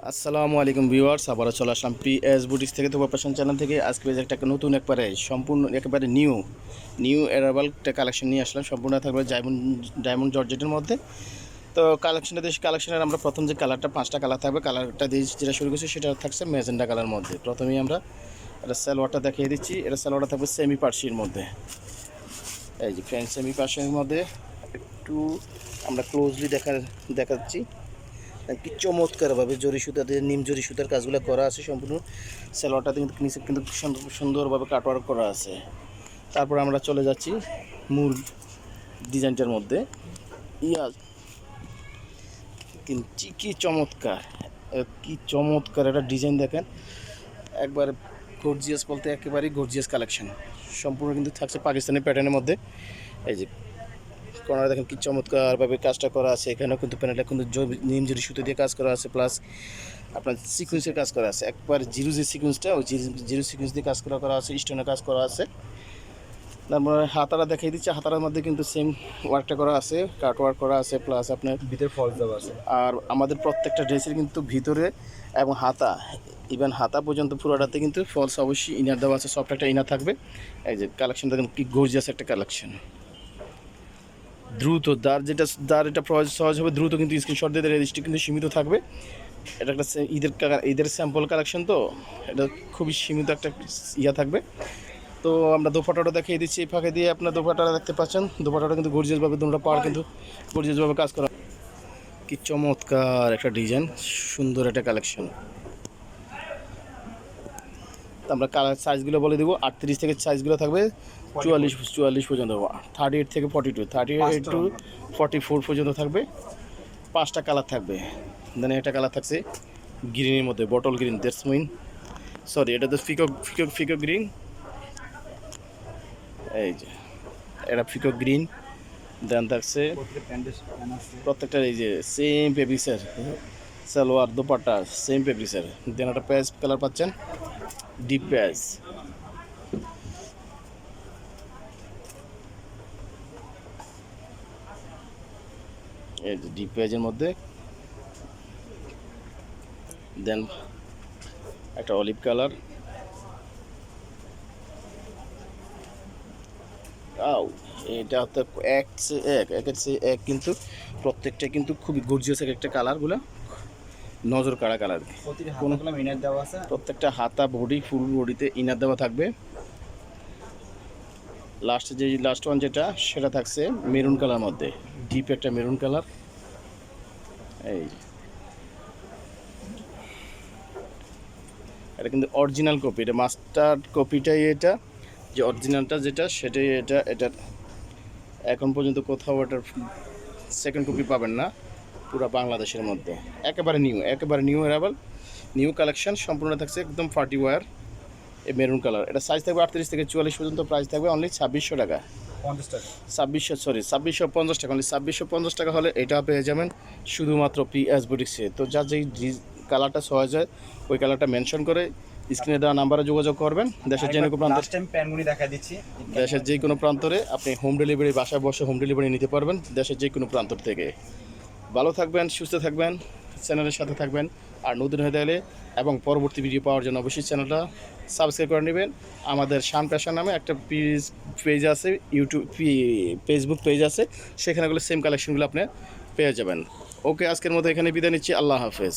আসসালামু আলাইকুম ভিউয়ার্স, আবারও চলে আসলাম পিএস বুটিক্স থেকে, তো প্রফেশন চ্যানেল থেকে। আজকে একটা নতুন সম্পূর্ণ একেবারে নিউ অ্যারাইভাল একটা কালেকশন নিয়ে আসলাম। সম্পূর্ণ থাকবে ডায়মন্ড জর্জেটের মধ্যে। তো কালেকশনের আমরা প্রথম যে কালারটা 5টা কালার থাকবে, কালারটা দিয়ে যেটা শুরু করছি সেটা থাকছে ম্যাজেন্ডা কালার মধ্যে। প্রথমেই আমরা এটা সালোয়ারটা দেখিয়ে দিচ্ছি। এটা সালোয়ারটা থাকবে সেমি পার্সির মধ্যে। এই যে ফ্রেন্ড সেমি পার্সির মধ্যে একটু আমরা ক্লোজলি দেখাচ্ছি কি চমৎকারভাবে জরি সুতা দিয়ে নিম জরি সুতার কাজগুলো করা আছে। সম্পূর্ণ সেলোয়ারটাতে কিন্তু নিচে কিন্তু সুন্দরভাবে কাটওয়ার্ক করা আছে। তারপর আমরা চলে যাচ্ছি মূল ডিজাইনটার মধ্যে। ইয়া কিন্তু কি চমৎকার একটা ডিজাইন দেখেন, একবার গর্জিয়াস বলতে একেবারেই গর্জিয়াস কালেকশন। সম্পূর্ণ কিন্তু থাকছে পাকিস্তানি প্যাটার্নের মধ্যে। এই যে কর্নারে দেখেন কি চমৎকারভাবে কাজটা করা আছে। এখানেও কিন্তু প্যানেলটা কিন্তু নিম জরি সুতো দিয়ে কাজ করা আছে, প্লাস আপনার সিকুয়েন্সের কাজ করা আছে। একবার জিরো যে সিকুয়েন্সটা, ওই জিরো সিকুয়েন্স দিয়ে কাজ করা আছে, স্টোনের কাজ করা আছে। তারপরে হাতারা দেখিয়ে দিচ্ছে, হাতারার মধ্যে কিন্তু সেম ওয়ার্কটা করা আছে, কাট ওয়ার্ক করা আছে, প্লাস আপনার ভিতরে ফলস দেওয়া আছে। আর আমাদের প্রত্যেকটা ড্রেসের কিন্তু ভিতরে এবং হাতা, ইভেন হাতা পর্যন্ত পুরোটাতে কিন্তু ফলস অবশ্যই ইনার দেওয়া আছে, সফট একটা ইনার থাকবে। এই যে কালেকশনটা কিন্তু কি গর্জিয়াস একটা কালেকশন। দ্রুত যার এটা সহজ হবে দ্রুত কিন্তু স্ক্রিনশট দিয়ে রেজিস্ট্রি কিন্তু সীমিত থাকবে। এটা একটা ঈদের স্যাম্পল কালেকশন, তো এটা খুবই সীমিত একটা ইয়া থাকবে। তো আমরা দোপাটাটা দেখিয়ে দিচ্ছি এই ফাঁকে দিয়ে। আপনার দোপাটাটা দেখতে পাচ্ছেন, দোপাটাটা কিন্তু গর্জিয়াসভাবে তোমরা পার কিন্তু গর্জিয়াসভাবে কাজ করা। কি চমৎকার একটা ডিজাইন, সুন্দর একটা কালেকশন। আমরা কালার সাইজগুলো বলে দেবো। 38 থেকে সাইজগুলো থাকবে 44 পর্যন্ত, 38 থেকে 42, 38 টু 44 পর্যন্ত থাকবে। 5টা কালার থাকবে। দেন একটা কালার থাকছে গ্রিনের মধ্যে, bottle green, that's mean sorry এটা তো ফিকো গ্রিন। এই যে এটা ফিকো গ্রিন। দেন থাকছে প্রত্যেকটা এই যে সেম ফেব্রিক্সের সালোয়ার দোপাট্টা, সেম ফেব্রিক্সের। দেন একটা প্যাচ কালার পাচ্ছেন, ডিপ প্যাচ। এই যে ডিপ প্যাচের মধ্যে। দেন একটা অলিভ কালার। এটা হচ্ছে একের চেয়ে এক, কিন্তু প্রত্যেকটা কিন্তু খুবই গর্জিয়াস একটা কালারগুলো, নজর কাড়া কালার। ইনার দেওয়া আছে, প্রত্যেকটা হাতা বডি ফুল বডিতে ইনার দেওয়া থাকবে। লাস্ট ওয়ান যেটা সেটা থাকছে মেরুন কালার মধ্যে, ডিপ একটা মেরুন কালার। এই এটা কিন্তু অরিজিনাল কপি, এটা মাস্টার কপিটাই। এটা যে অরিজিনালটা যেটা সেটাই এটার এখন পর্যন্ত কোথাও এটার সেকেন্ড কপি পাবেন না পুরো বাংলাদেশের মধ্যে। একেবারে নিউ অ্যারাইভাল, নিউ কালেকশন। সম্পূর্ণ থাকছে একদম পার্টি ওয়্যার, এই মেরুন কালার। এটা সাইজ থাকবে 38 থেকে 44 পর্যন্ত। প্রাইস থাকবে অনলি 2600 টাকা, 2650 টাকা। অনলি 2650 টাকা হলে এটা পেয়ে যাবেন শুধুমাত্র পিএস বুটিক্সে। তো যা যেই কালারটা সহজ হয় ওই কালারটা মেনশন করে স্ক্রিনে দেওয়া নাম্বারে যোগাযোগ করবেন। দেশের যে কোনো প্রান্তে, দেশের যে কোনো প্রান্তরে আপনি হোম ডেলিভারি, বাসায় বসে হোম ডেলিভারি নিতে পারবেন দেশের যে কোনো প্রান্ত থেকে। ভালো থাকবেন, সুস্থ থাকবেন, চ্যানেলের সাথে থাকবেন। আর নতুন হয়ে গেলে এবং পরবর্তী ভিডিও পাওয়ার জন্য অবশ্যই চ্যানেলটা সাবস্ক্রাইব করে নেবেন। আমাদের শান প্যাশন নামে একটা পেজ আছে, ফেসবুক পেজ আছে, সেখানে সেম কালেকশনগুলো আপনি পেয়ে যাবেন। ওকে, আজকের মতো এখানে বিদায় নিচ্ছি। আল্লাহ হাফেজ।